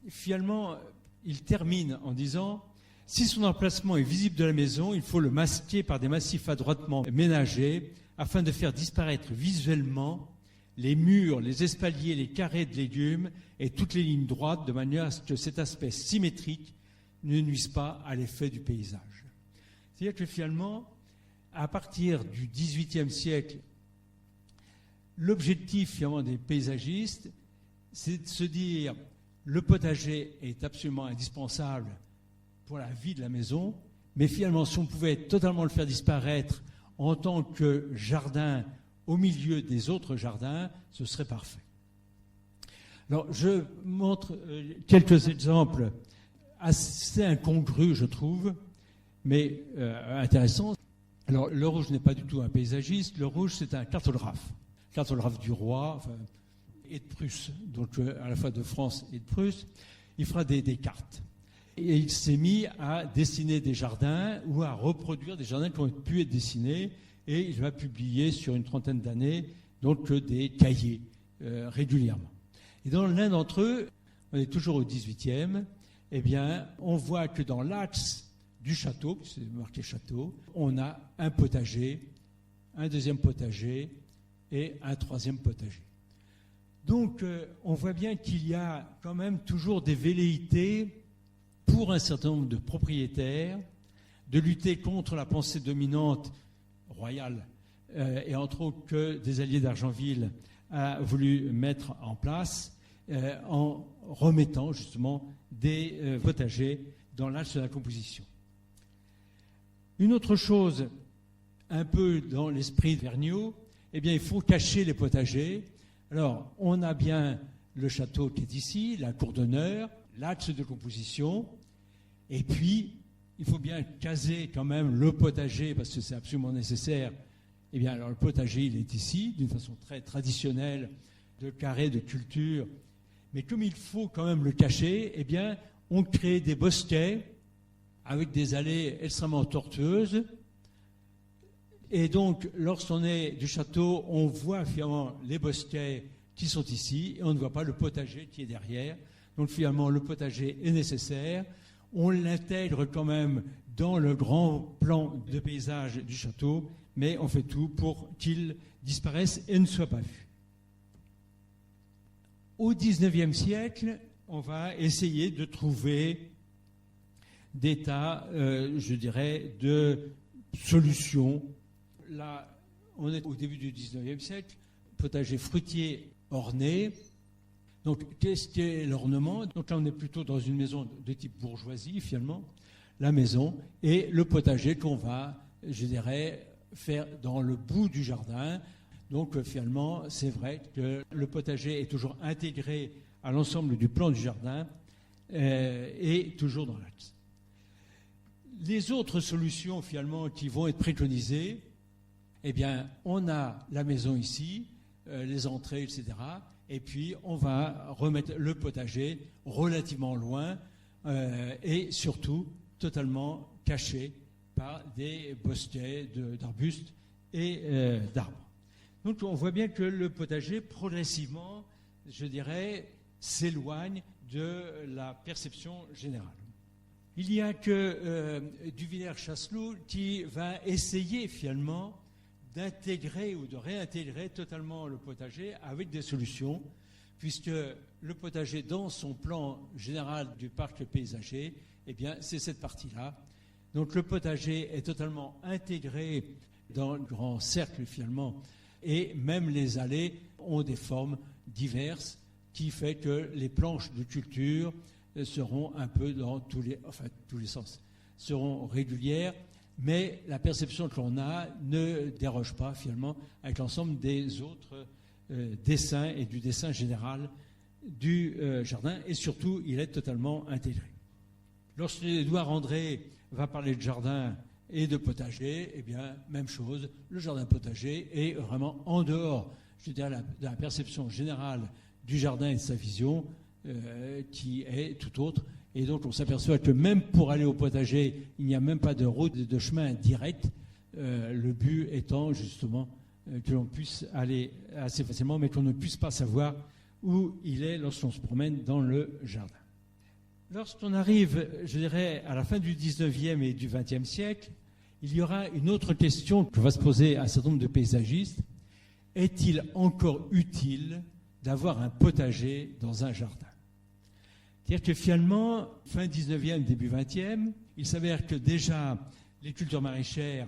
finalement, il termine en disant: si son emplacement est visible de la maison, il faut le masquer par des massifs adroitement ménagés afin de faire disparaître visuellement les murs, les espaliers, les carrés de légumes et toutes les lignes droites, de manière à ce que cet aspect symétrique ne nuise pas à l'effet du paysage. C'est-à-dire que finalement, à partir du XVIIIe siècle, l'objectif finalement des paysagistes, c'est de se dire le potager est absolument indispensable pour la vie de la maison, mais finalement, si on pouvait totalement le faire disparaître en tant que jardin au milieu des autres jardins, ce serait parfait. Alors, je montre quelques exemples assez incongrus, je trouve, mais intéressants. Alors, le rouge n'est pas du tout un paysagiste, le rouge, c'est un cartographe du roi, enfin, et de Prusse, donc à la fois de France et de Prusse. Il fera des cartes. Et il s'est mis à dessiner des jardins ou à reproduire des jardins qui ont pu être dessinés, et il va publier sur une trentaine d'années donc des cahiers régulièrement. Et dans l'un d'entre eux, on est toujours au 18e, eh bien, on voit que dans l'axe du château, c'est marqué château, on a un potager, un deuxième potager et un troisième potager. Donc, on voit bien qu'il y a quand même toujours des velléités pour un certain nombre de propriétaires de lutter contre la pensée dominante royale et entre autres que des alliés d'Argenville a voulu mettre en place en remettant justement des potagers dans l'axe de la composition. Une autre chose, un peu dans l'esprit de Vergniaud, eh bien, il faut cacher les potagers. Alors, on a bien le château qui est ici, la cour d'honneur, l'axe de composition, et puis, il faut bien caser quand même le potager, parce que c'est absolument nécessaire. Eh bien, alors le potager, il est ici, d'une façon très traditionnelle, de carré, de culture. Mais comme il faut quand même le cacher, eh bien, on crée des bosquets avec des allées extrêmement tortueuses. Et donc, lorsqu'on est du château, on voit finalement les bosquets qui sont ici, et on ne voit pas le potager qui est derrière. Donc, finalement, le potager est nécessaire. On l'intègre quand même dans le grand plan de paysage du château, mais on fait tout pour qu'il disparaisse et ne soit pas vu. Au XIXe siècle, on va essayer de trouver des tas, je dirais, de solutions. Là, on est au début du XIXe siècle, potager fruitier orné. Donc, qu'est-ce qu'est l'ornement? Donc là, on est plutôt dans une maison de type bourgeoisie, finalement, la maison, et le potager qu'on va, je dirais, faire dans le bout du jardin. Donc, finalement, c'est vrai que le potager est toujours intégré à l'ensemble du plan du jardin et toujours dans l'axe. Les autres solutions, finalement, qui vont être préconisées, eh bien, on a la maison ici, les entrées, etc., et puis on va remettre le potager relativement loin et surtout totalement caché par des bosquets d'arbustes et d'arbres. Donc on voit bien que le potager progressivement, je dirais, s'éloigne de la perception générale. Il n'y a que Duvillers-Chasseloup qui va essayer finalement d'intégrer ou de réintégrer totalement le potager avec des solutions, puisque le potager, dans son plan général du parc paysager, eh bien, c'est cette partie-là. Donc le potager est totalement intégré dans le grand cercle, finalement, et même les allées ont des formes diverses, qui fait que les planches de culture seront un peu dans tous les sens, seront régulières, mais la perception que l'on a ne déroge pas finalement avec l'ensemble des autres dessins et du dessin général du jardin, et surtout il est totalement intégré. Lorsque Édouard André va parler de jardin et de potager, eh bien même chose, le jardin potager est vraiment en dehors, je dirais, de la perception générale du jardin et de sa vision qui est tout autre. Et donc on s'aperçoit que même pour aller au potager, il n'y a même pas de route, de chemin direct, le but étant justement que l'on puisse aller assez facilement, mais qu'on ne puisse pas savoir où il est lorsqu'on se promène dans le jardin. Lorsqu'on arrive, je dirais, à la fin du 19e et du 20e siècle, il y aura une autre question que va se poser un certain nombre de paysagistes. Est-il encore utile d'avoir un potager dans un jardin? C'est-à-dire que finalement, fin 19e, début 20e, il s'avère que déjà les cultures maraîchères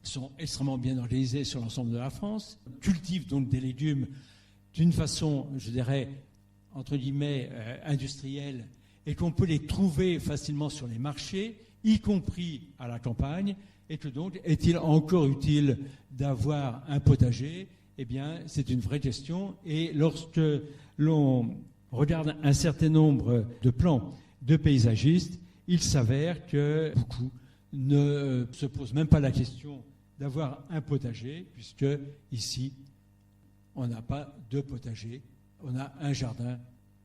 sont extrêmement bien organisées sur l'ensemble de la France, cultivent donc des légumes d'une façon, je dirais, entre guillemets, industrielle, et qu'on peut les trouver facilement sur les marchés, y compris à la campagne, et que donc, est-il encore utile d'avoir un potager? Eh bien, c'est une vraie question. Et lorsque l'on regarde un certain nombre de plans de paysagistes, il s'avère que beaucoup ne se posent même pas la question d'avoir un potager, puisque ici, on n'a pas de potager, on a un jardin,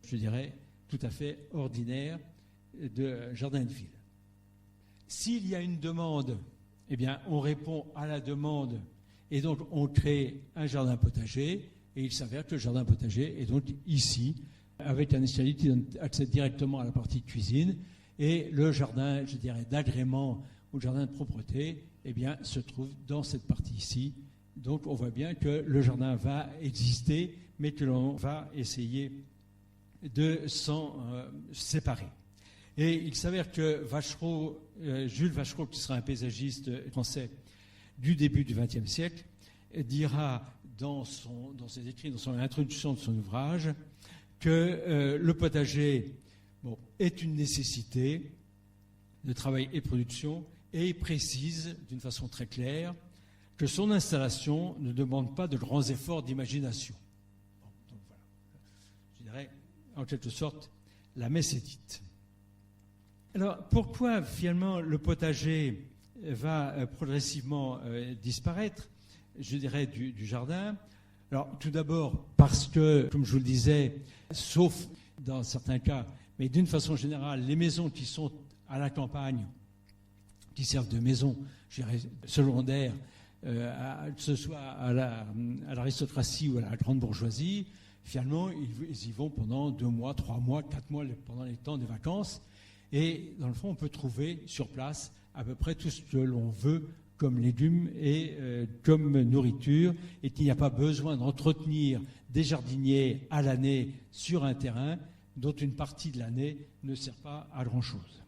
je dirais, tout à fait ordinaire de jardin de ville. S'il y a une demande, eh bien, on répond à la demande et donc on crée un jardin potager et il s'avère que le jardin potager est donc ici, avec un escalier qui donne accès directement à la partie cuisine et le jardin, je dirais, d'agrément ou le jardin de propreté, eh bien, se trouve dans cette partie ici. Donc on voit bien que le jardin va exister, mais que l'on va essayer de s'en séparer. Et il s'avère que Vachereau, Jules Vachereau, qui sera un paysagiste français du début du XXe siècle, dira dans ses écrits, dans son introduction de son ouvrage, que le potager est une nécessité de travail et de production, et il précise d'une façon très claire que son installation ne demande pas de grands efforts d'imagination. Donc voilà, je dirais en quelque sorte, la messe est dite. Alors, pourquoi finalement le potager va progressivement disparaître, je dirais, du jardin? Alors, tout d'abord parce que, comme je vous le disais, sauf dans certains cas, mais d'une façon générale, les maisons qui sont à la campagne, qui servent de maisons, je dirais, secondaires, que ce soit à l'aristocratie ou à la grande bourgeoisie, finalement, ils y vont pendant 2 mois, 3 mois, 4 mois, pendant les temps des vacances. Et dans le fond, on peut trouver sur place à peu près tout ce que l'on veut comme légumes et comme nourriture, et qu'il n'y a pas besoin d'entretenir des jardiniers à l'année sur un terrain dont une partie de l'année ne sert pas à grand-chose.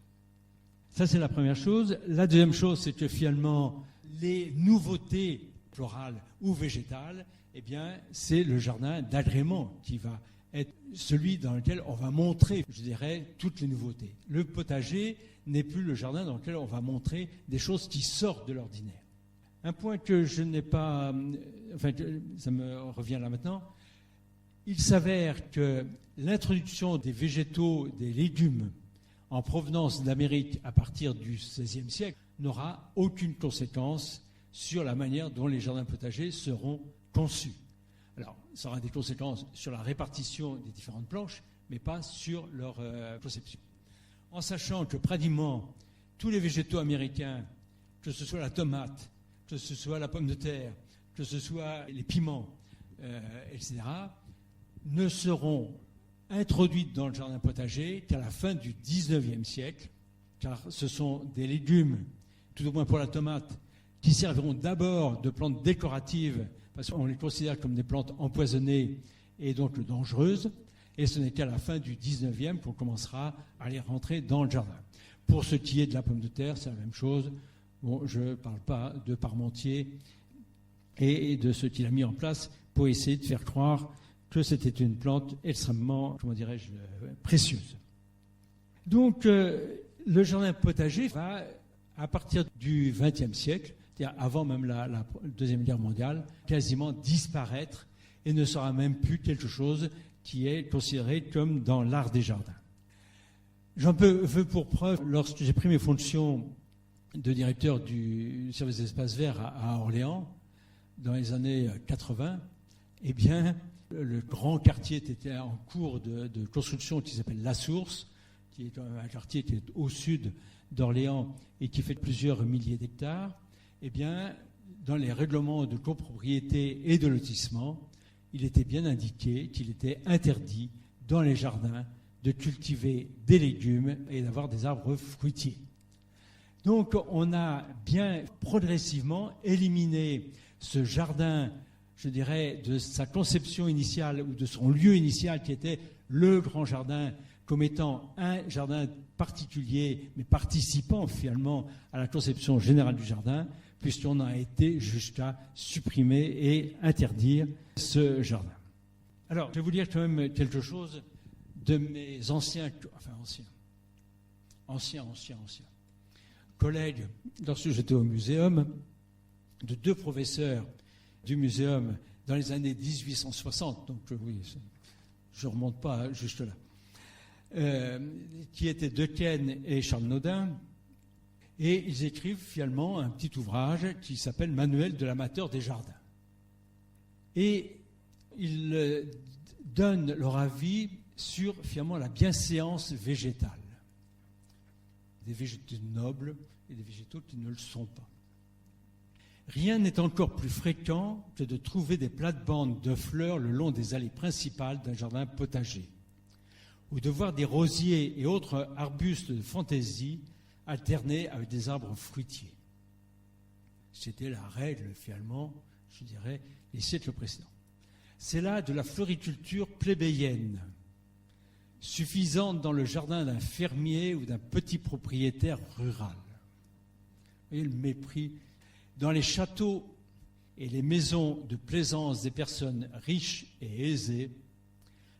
Ça, c'est la première chose. La deuxième chose, c'est que finalement, les nouveautés florales ou végétales, eh bien, c'est le jardin d'agrément qui va être celui dans lequel on va montrer, je dirais, toutes les nouveautés. Le potager n'est plus le jardin dans lequel on va montrer des choses qui sortent de l'ordinaire. Un point que je n'ai pas... Enfin, ça me revient là maintenant. Il s'avère que l'introduction des végétaux, des légumes en provenance d'Amérique à partir du XVIe siècle n'aura aucune conséquence sur la manière dont les jardins potagers seront conçus. Alors, ça aura des conséquences sur la répartition des différentes planches, mais pas sur leur conception. En sachant que pratiquement tous les végétaux américains, que ce soit la tomate, que ce soit la pomme de terre, que ce soit les piments, etc., ne seront introduits dans le jardin potager qu'à la fin du XIXe siècle, car ce sont des légumes, tout au moins pour la tomate, qui serviront d'abord de plantes décoratives, parce qu'on les considère comme des plantes empoisonnées et donc dangereuses, et ce n'est qu'à la fin du XIXe qu'on commencera à les rentrer dans le jardin. Pour ce qui est de la pomme de terre, c'est la même chose. Bon, je ne parle pas de Parmentier et de ce qu'il a mis en place pour essayer de faire croire que c'était une plante extrêmement, comment dirais-je, précieuse. Donc, le jardin potager va, à partir du XXe siècle, c'est-à-dire avant même la Deuxième Guerre mondiale, quasiment disparaître et ne sera même plus quelque chose qui est considéré comme dans l'art des jardins. J'en veux pour preuve, lorsque j'ai pris mes fonctions de directeur du service des espaces verts à Orléans, dans les années 80, eh bien, le grand quartier était en cours de construction qui s'appelle La Source, qui est un quartier qui est au sud d'Orléans et qui fait plusieurs milliers d'hectares. Eh bien, dans les règlements de copropriété et de lotissement, il était bien indiqué qu'il était interdit dans les jardins de cultiver des légumes et d'avoir des arbres fruitiers. Donc, on a bien progressivement éliminé ce jardin, je dirais, de sa conception initiale ou de son lieu initial qui était le grand jardin comme étant un jardin particulier, mais participant finalement à la conception générale du jardin, puisqu'on a été jusqu'à supprimer et interdire ce jardin. Alors, je vais vous dire quand même quelque chose collègue, lorsque j'étais au muséum, de 2 professeurs du muséum dans les années 1860, donc oui, je ne remonte pas juste là, qui étaient Dequesne et Charles Naudin, et ils écrivent finalement un petit ouvrage qui s'appelle « Manuel de l'amateur des jardins ». Et ils donnent leur avis sur finalement la bienséance végétale. Des végétaux nobles et des végétaux qui ne le sont pas. Rien n'est encore plus fréquent que de trouver des plates-bandes de fleurs le long des allées principales d'un jardin potager, ou de voir des rosiers et autres arbustes de fantaisie alternés avec des arbres fruitiers. C'était la règle, finalement, je dirais, les siècles précédents. C'est là de la floriculture plébéienne, suffisante dans le jardin d'un fermier ou d'un petit propriétaire rural. Vous voyez le mépris. Dans les châteaux et les maisons de plaisance des personnes riches et aisées,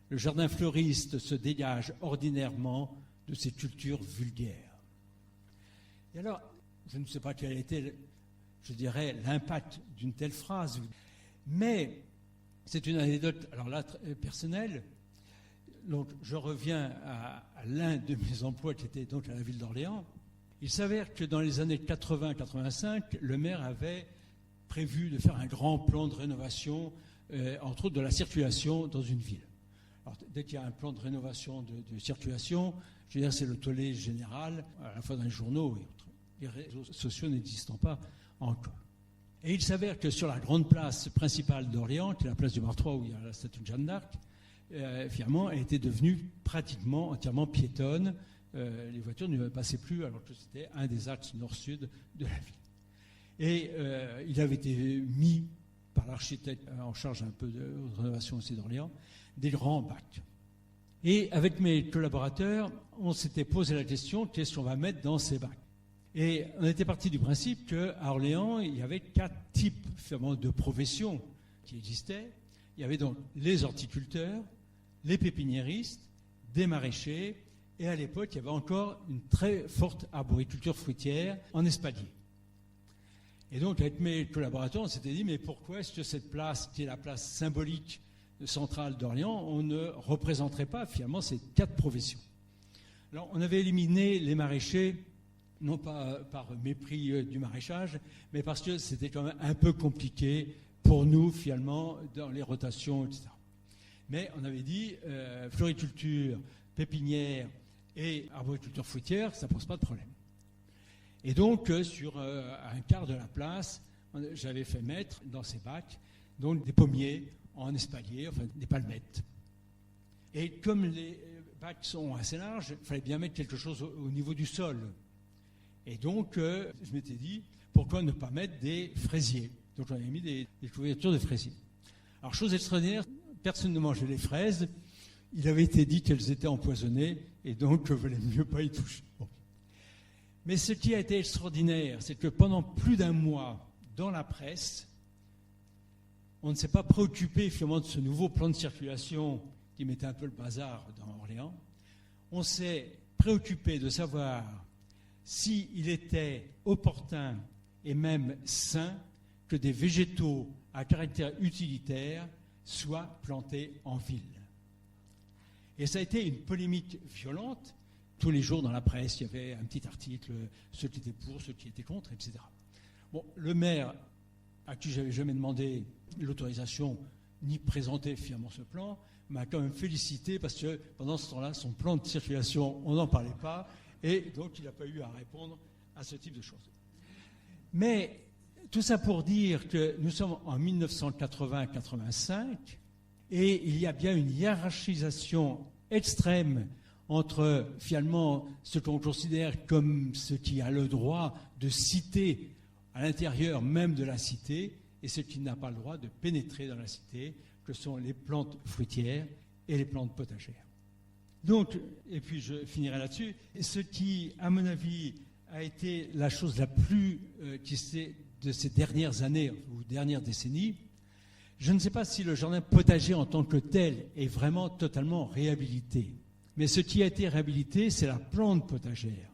le jardin fleuriste se dégage ordinairement de ces cultures vulgaires. Et alors, je ne sais pas quel était, je dirais, l'impact d'une telle phrase, mais c'est une anecdote, alors là, personnelle. Donc, je reviens à l'un de mes emplois qui était donc à la ville d'Orléans. Il s'avère que dans les années 80-85, le maire avait prévu de faire un grand plan de rénovation, entre autres de la circulation dans une ville. Alors, dès qu'il y a un plan de rénovation de circulation, je veux dire, c'est le tollé général, à la fois dans les journaux et autres. Les réseaux sociaux n'existant pas encore. Et il s'avère que sur la grande place principale d'Orléans, qui est la place du Martroi où il y a la statue de Jeanne d'Arc, finalement, elle était devenue pratiquement entièrement piétonne. Les voitures ne passaient plus alors que c'était un des axes nord-sud de la ville. Et il avait été mis par l'architecte en charge un peu de rénovation aussi d'Orléans, des grands bacs. Et avec mes collaborateurs, on s'était posé la question, qu'est-ce qu'on va mettre dans ces bacs? Et on était parti du principe qu'à Orléans, il y avait 4 types finalement, de professions qui existaient. Il y avait donc les horticulteurs, les pépiniéristes, des maraîchers, et à l'époque, il y avait encore une très forte arboriculture fruitière en espalier. Et donc, avec mes collaborateurs, on s'était dit, mais pourquoi est-ce que cette place, qui est la place symbolique centrale d'Orléans, on ne représenterait pas finalement ces 4 professions? Alors, on avait éliminé les maraîchers, non pas par mépris du maraîchage, mais parce que c'était quand même un peu compliqué pour nous, finalement, dans les rotations, etc. Mais on avait dit, floriculture, pépinière et arboriculture fruitière, ça ne pose pas de problème. Et donc, sur un quart de la place, j'avais fait mettre dans ces bacs donc des pommiers en espalier, enfin des palmettes. Et comme les bacs sont assez larges, il fallait bien mettre quelque chose au niveau du sol. Et donc, je m'étais dit, pourquoi ne pas mettre des fraisiers? Donc, on avait mis des couvertures de fraisiers. Alors, chose extraordinaire, personne ne mangeait les fraises. Il avait été dit qu'elles étaient empoisonnées, et donc, il valait mieux pas y toucher. Bon. Mais ce qui a été extraordinaire, c'est que pendant plus d'un mois, dans la presse, on ne s'est pas préoccupé finalement de ce nouveau plan de circulation qui mettait un peu le bazar dans Orléans. On s'est préoccupé de savoir s'il était opportun et même sain que des végétaux à caractère utilitaire soient plantés en ville. Et ça a été une polémique violente. Tous les jours dans la presse, il y avait un petit article, ceux qui étaient pour, ceux qui étaient contre, etc. Bon, le maire, à qui je n'avais jamais demandé l'autorisation ni présenté finalement ce plan, m'a quand même félicité parce que pendant ce temps-là, son plan de circulation, on n'en parlait pas, et donc il n'a pas eu à répondre à ce type de choses. Mais tout ça pour dire que nous sommes en 1980-85, et il y a bien une hiérarchisation extrême entre finalement ce qu'on considère comme ce qui a le droit de citer à l'intérieur même de la cité et ce qui n'a pas le droit de pénétrer dans la cité, que sont les plantes fruitières et les plantes potagères. Donc, et puis je finirai là-dessus, ce qui, à mon avis, a été la chose la plus de ces dernières années ou dernières décennies, je ne sais pas si le jardin potager en tant que tel est vraiment totalement réhabilité. Mais ce qui a été réhabilité, c'est la plante potagère.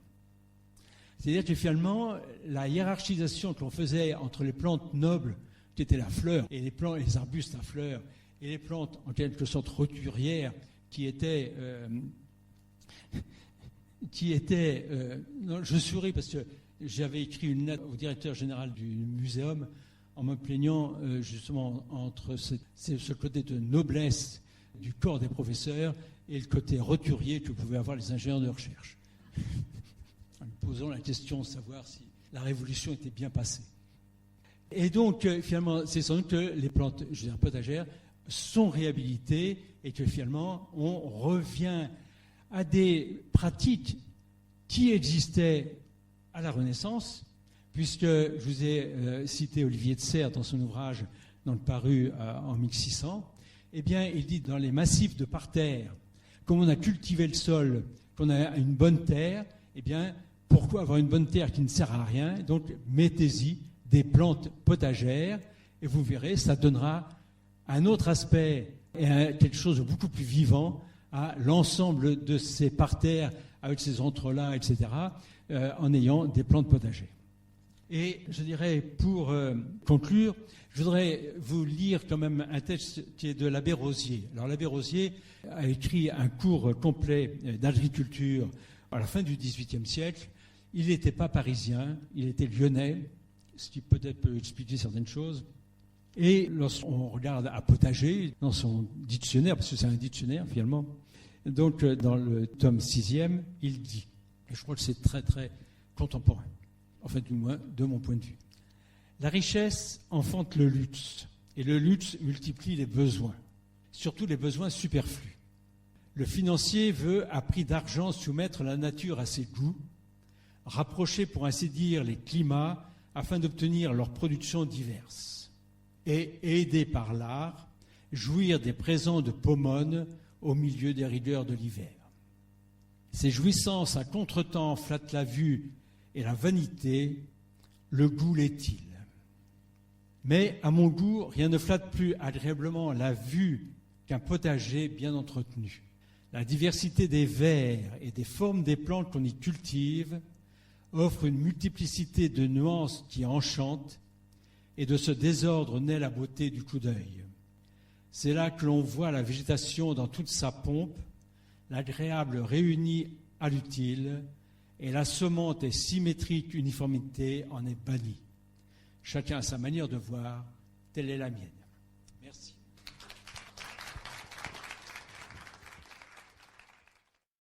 C'est-à-dire que finalement, la hiérarchisation que l'on faisait entre les plantes nobles, qui étaient la fleur, et les arbustes à fleurs, et les plantes en quelque sorte roturières, qui étaient... non, je souris parce que j'avais écrit une lettre au directeur général du muséum en me plaignant justement entre ce côté de noblesse du corps des professeurs et le côté roturier que pouvaient avoir les ingénieurs de recherche. En me posant la question de savoir si la révolution était bien passée. Et donc, finalement, c'est sans doute que les plantes potagères sont réhabilitées et que finalement, on revient à des pratiques qui existaient à la Renaissance, puisque je vous ai cité Olivier de Serres dans son ouvrage, dans le paru en 1600, eh bien, il dit dans les massifs de parterre, comme on a cultivé le sol, qu'on a une bonne terre, eh bien, pourquoi avoir une bonne terre qui ne sert à rien? Donc, mettez-y des plantes potagères, et vous verrez, ça donnera un autre aspect et quelque chose de beaucoup plus vivant à l'ensemble de ces parterres, avec ces entrelacs, etc., en ayant des plantes potagères. Et je dirais, pour conclure, je voudrais vous lire quand même un texte qui est de l'abbé Rosier. Alors l'abbé Rosier a écrit un cours complet d'agriculture à la fin du XVIIIe siècle. Il n'était pas parisien, il était lyonnais, ce qui peut-être peut expliquer certaines choses. Et lorsqu'on regarde à potager, dans son dictionnaire, parce que c'est un dictionnaire finalement, donc dans le tome 6e, il dit, et je crois que c'est très très contemporain, en fait du moins de mon point de vue, la richesse enfante le luxe, et le luxe multiplie les besoins, surtout les besoins superflus. Le financier veut, à prix d'argent, soumettre la nature à ses goûts, rapprocher pour ainsi dire les climats afin d'obtenir leurs productions diverses, et aider par l'art, jouir des présents de Pomone au milieu des rigueurs de l'hiver. Ces jouissances à contretemps flattent la vue et la vanité, le goût l'est-il. Mais à mon goût, rien ne flatte plus agréablement la vue qu'un potager bien entretenu. La diversité des vers et des formes des plantes qu'on y cultive offre une multiplicité de nuances qui enchantent, et de ce désordre naît la beauté du coup d'œil. C'est là que l'on voit la végétation dans toute sa pompe, l'agréable réunie à l'utile, et la semante et symétrique uniformité en est bannie. Chacun a sa manière de voir, telle est la mienne. Merci.